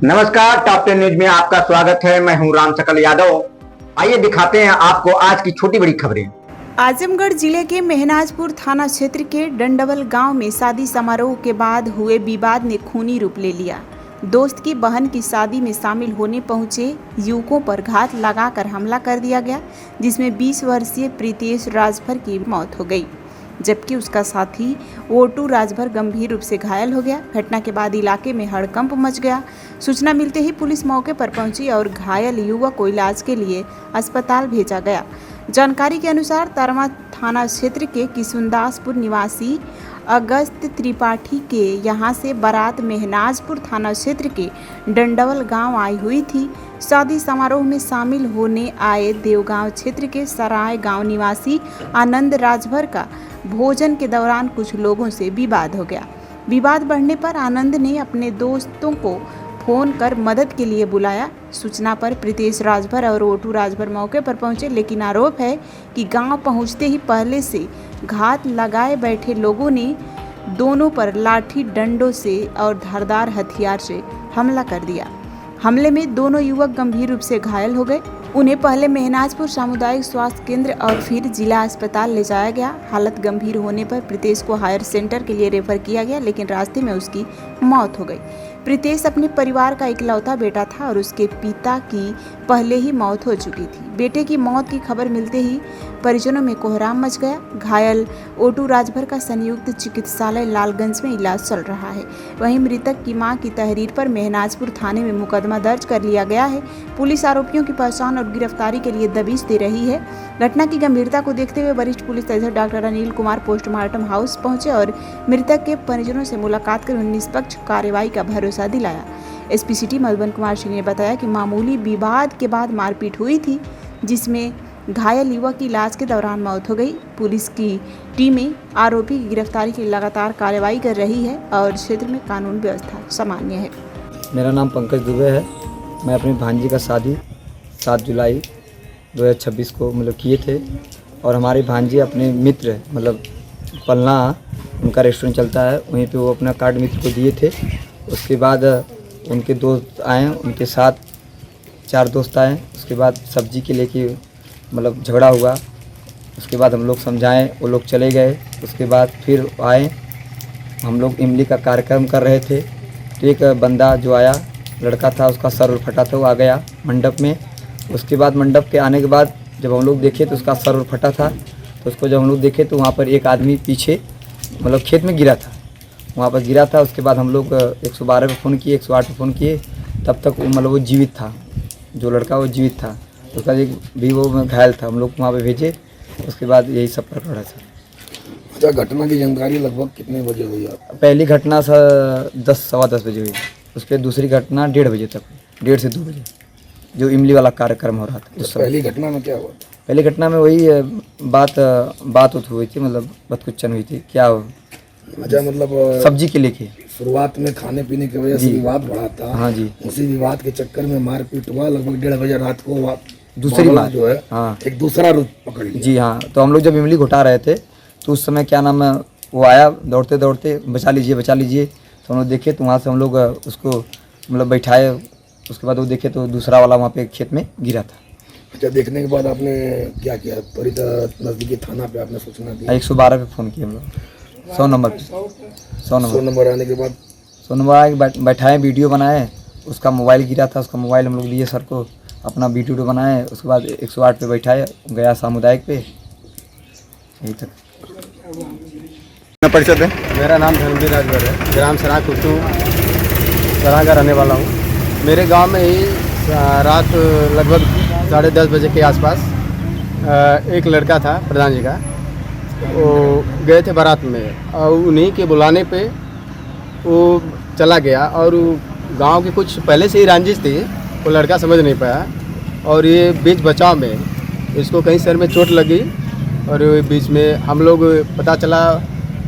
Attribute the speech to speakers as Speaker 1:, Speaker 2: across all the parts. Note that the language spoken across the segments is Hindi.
Speaker 1: नमस्कार, टॉप 10 न्यूज में आपका स्वागत है। मैं हूं राम सकल यादव। आइए दिखाते हैं आपको आज की छोटी बड़ी खबरें।
Speaker 2: आजमगढ़ जिले के मेहनाजपुर थाना क्षेत्र के डंडवल गांव में शादी समारोह के बाद हुए विवाद ने खूनी रूप ले लिया। दोस्त की बहन की शादी में शामिल होने पहुंचे युवकों पर घात लगाकर हमला कर दिया गया, जिसमें 20 वर्षीय प्रीतेश राजभर की मौत हो गई, जबकि उसका साथी ओटू राजभर गंभीर रूप से घायल हो गया। घटना के बाद इलाके में हड़कंप मच गया। सूचना मिलते ही पुलिस मौके पर पहुंची और घायल युवक को इलाज के लिए अस्पताल भेजा गया। जानकारी के अनुसार तरवा थाना क्षेत्र के किशुनदासपुर निवासी अगस्त त्रिपाठी के यहां से बारात मेहनाजपुर थाना क्षेत्र के डंडवल गांव आई हुई थी। शादी समारोह में शामिल होने आए देवगांव क्षेत्र के सराय गांव निवासी आनंद राजभर का भोजन के दौरान कुछ लोगों से विवाद हो गया। विवाद बढ़ने पर आनंद ने अपने दोस्तों को फोन कर मदद के लिए बुलाया। सूचना पर प्रीतेश राजभर और ओटू राजभर मौके पर पहुंचे, लेकिन आरोप है कि गांव पहुंचते ही पहले से घात लगाए बैठे लोगों ने दोनों पर लाठी डंडों से और धारदार हथियार से हमला कर दिया। हमले में दोनों युवक गंभीर रूप से घायल हो गए। उन्हें पहले मेहनाजपुर सामुदायिक स्वास्थ्य केंद्र और फिर जिला अस्पताल ले जाया गया। हालत गंभीर होने पर प्रीतेश को हायर सेंटर के लिए रेफर किया गया, लेकिन रास्ते में उसकी मौत हो गई। प्रीतेश अपने परिवार का इकलौता बेटा था और उसके पिता की पहले ही मौत हो चुकी थी। बेटे की मौत की खबर मिलते ही परिजनों में कोहराम मच गया। घायल ओटू राजभर का संयुक्त चिकित्सालय लालगंज में इलाज चल रहा है। वहीं मृतक की मां की तहरीर पर मेहनाजपुर थाने में मुकदमा दर्ज कर लिया गया है। पुलिस आरोपियों की पहचान और गिरफ्तारी के लिए दबिश दे रही है। घटना की गंभीरता को देखते हुए वरिष्ठ पुलिस अधीक्षक doctor Anil Kumar postmortem house पहुंचे और मृतक के परिजनों से मुलाकात कर निष्पक्ष कार्रवाई का भरोसा दिलाया। एसपी सिटी मधुबन कुमार सिंह ने बताया कि मामूली विवाद के बाद मारपीट हुई थी, जिसमें घायल युवक की इलाज के दौरान मौत हो गई। पुलिस की टीमें आरोपी की गिरफ्तारी की लगातार कार्रवाई कर रही है और क्षेत्र में कानून व्यवस्था सामान्य है।
Speaker 3: मेरा नाम पंकज दुबे है। मैं अपनी भांजी का शादी 7 जुलाई 2026 को किए थे और हमारी भांजी अपने मित्र पलना उनका रेस्टोरेंट चलता है, वहीं पे वो अपना कार्ड मित्र को दिए थे। उसके बाद उनके दोस्त आए, उनके साथ 4 दोस्त आए। उसके बाद सब्जी के लेके झगड़ा हुआ। उसके बाद हम लोग समझाएं, वो लोग चले गए। उसके बाद फिर आए, हम लोग इमली का कार्यक्रम कर रहे थे तो एक बंदा जो आया, लड़का था, उसका सर फटा था, वो आ गया मंडप में। उसके बाद मंडप के आने के बाद जब हम लोग देखे तो उसका सर फटा था, तो उसको जब हम लोग देखे तो वहाँ पर एक आदमी पीछे खेत में गिरा था, वहाँ पर गिरा था। उसके बाद हम लोग 112 पे फ़ोन किए, 108 पे फ़ोन किए, तब तक वो जीवित था, जो लड़का वो जीवित था। उसका एक भी वो घायल था, हम लोग वहाँ पे भेजे। उसके बाद यही सब प्रकरण है सर।
Speaker 4: अच्छा, घटना की जानकारी लगभग कितने बजे हुई आप?
Speaker 3: पहली घटना सर 10 सवा 10 बजे हुई। उसके दूसरी घटना 1:30 बजे तक, 1:30 से 2 बजे, जो इमली वाला कार्यक्रम हो रहा था।
Speaker 4: तो पहली घटना में क्या हुआ?
Speaker 3: पहली घटना में वही बात हुई थी, बदकुच्चन हुई थी। क्या
Speaker 4: अच्छा,
Speaker 3: सब्जी के लेके
Speaker 4: शुरुआत में खाने पीने की वजह से विवाद बढ़ा था।
Speaker 3: हाँ जी।
Speaker 4: उसी विवाद के चक्कर में मारपीट हुआ। लगभग 1:30 बजे रात को
Speaker 3: दूसरी बात
Speaker 4: जो है,
Speaker 3: हाँ,
Speaker 4: एक दूसरा रूप पकड़ लिया।
Speaker 3: जी हाँ। तो हम लोग जब इमली घुटा रहे थे तो उस समय क्या नाम है, वो आया दौड़ते दौड़ते, बचा लीजिए। तो हम लोग देखे तो वहाँ से हम लोग उसको बैठाए। उसके बाद वो देखे तो दूसरा वाला वहाँ पे खेत में गिरा था।
Speaker 4: अच्छा, देखने के बाद आपने क्या किया? त्वरित नज़दीकी थाना पे आपने सूचना दी?
Speaker 3: 112 पे फ़ोन किया हम लोग, 100 नंबर पे। 100
Speaker 4: नंबर आने के बाद
Speaker 3: 100 नंबर आके बैठाए, वीडियो बनाए। उसका मोबाइल गिरा था, उसका मोबाइल हम लोग लिए सर को, अपना वीडियो बनाए। उसके बाद 108 पे बैठाए, गया सामुदायिक पे, यही तक।
Speaker 5: परिचय है? मेरा नाम धर्मवीर राजभर है, ग्राम सराय कुट्टू सराय का रहने वाला हूँ। मेरे गांव में ही रात लगभग 10:30 बजे के आसपास एक लड़का था प्रधान जी का, वो गए थे बारात में और उन्हीं के बुलाने पे वो चला गया। और गांव के कुछ पहले से ही रंजिश थी, वो लड़का समझ नहीं पाया और ये बीच बचाव में इसको कहीं सर में चोट लगी और बीच में हम लोग पता चला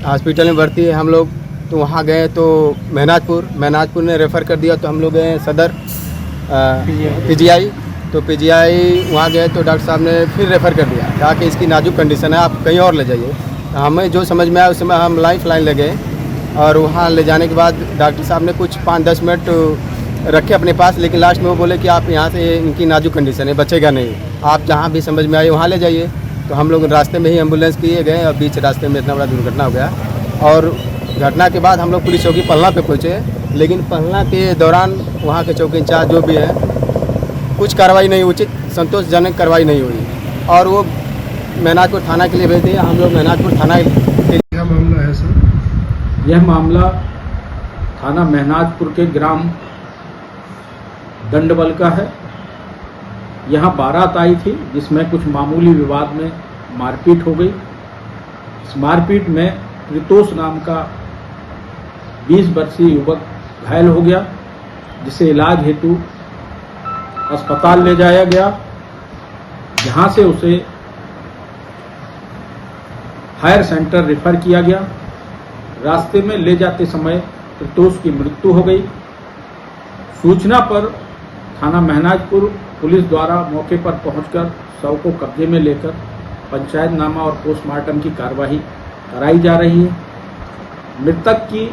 Speaker 5: हॉस्पिटल में भर्ती है। हम लोग तो वहाँ गए तो मेहनाजपुर ने रेफ़र कर दिया। तो हम लोग गए सदर PGI, तो PGI वहाँ गए तो डॉक्टर साहब ने फिर रेफ़र कर दिया, कहा कि इसकी नाजुक कंडीशन है, आप कहीं और ले जाइए। हमें जो समझ में आया उस समय हम लाइफ लाइन ले गए और वहाँ ले जाने के बाद डॉक्टर साहब ने कुछ 5-10 मिनट रखे अपने पास, लेकिन लास्ट में वो बोले कि आप यहाँ से, इनकी नाजुक कंडीशन है, बचेगा नहीं, आप जहाँ भी समझ में आए वहाँ ले जाइए। तो हम लोग रास्ते में ही एम्बुलेंस किए गए और बीच रास्ते में इतना बड़ा दुर्घटना हो गया। और घटना के बाद हम लोग पुलिस चौकी पलना पे पहुँचे, लेकिन पलना के दौरान वहाँ के चौकी इंचार्ज जो भी है, कुछ कार्रवाई नहीं, उचित संतोषजनक कार्रवाई नहीं हुई और वो मेहनाजपुर थाना के लिए भेज दिए। हम लोग मेहनाजपुर थाना के
Speaker 4: क्या मामला है सर?
Speaker 6: यह मामला थाना मेहनाजपुर के ग्राम दंडबल का है। यहाँ बारात आई थी जिसमें कुछ मामूली विवाद में मारपीट हो गई। इस मारपीट में प्रितोष नाम का 20 वर्षीय युवक घायल हो गया, जिसे इलाज हेतु अस्पताल ले जाया गया, जहां से उसे हायर सेंटर रेफर किया गया। रास्ते में ले जाते समय प्रितोष की मृत्यु हो गई। सूचना पर थाना मेहनाजपुर पुलिस द्वारा मौके पर पहुंचकर शव को कब्जे में लेकर पंचायतनामा और पोस्टमार्टम की कार्यवाही कराई जा रही है। मृतक की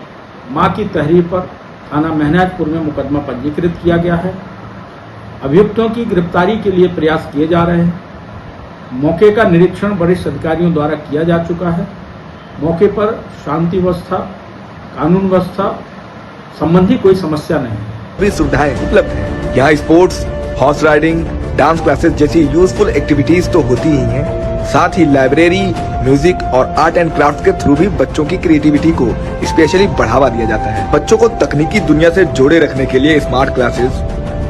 Speaker 6: मां की तहरीर पर थाना मेहनाजपुर में मुकदमा पंजीकृत किया गया है। अभियुक्तों की गिरफ्तारी के लिए प्रयास किए जा रहे हैं। मौके का निरीक्षण वरिष्ठ अधिकारियों द्वारा किया जा चुका है। मौके पर शांति व्यवस्था, कानून व्यवस्था संबंधी कोई समस्या नहीं है।
Speaker 7: सभी सुविधाएं उपलब्ध हैं। यहाँ sports, horse riding, dance classes जैसी यूजफुल एक्टिविटीज तो होती ही हैं, साथ ही लाइब्रेरी, म्यूजिक और आर्ट एंड क्राफ्ट के थ्रू भी बच्चों की क्रिएटिविटी को स्पेशली बढ़ावा दिया जाता है। बच्चों को तकनीकी दुनिया से जोड़े रखने के लिए स्मार्ट क्लासेस,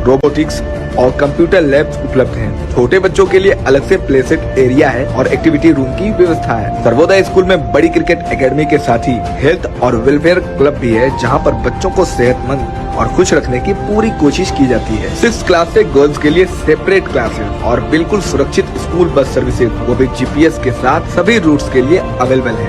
Speaker 7: रोबोटिक्स और कंप्यूटर लैब्स उपलब्ध हैं। छोटे बच्चों के लिए अलग से प्ले सेट एरिया है और एक्टिविटी रूम की व्यवस्था है। सर्वोदय स्कूल में बड़ी क्रिकेट एकेडमी के साथ ही हेल्थ और वेलफेयर क्लब भी है, जहां पर बच्चों को सेहतमंद और खुश रखने की पूरी कोशिश की जाती है। 6th क्लास से गर्ल्स के लिए सेपरेट क्लासेस और बिल्कुल सुरक्षित स्कूल बस सर्विसेज, वो भी GPS के साथ सभी रूट्स के लिए अवेलेबल है।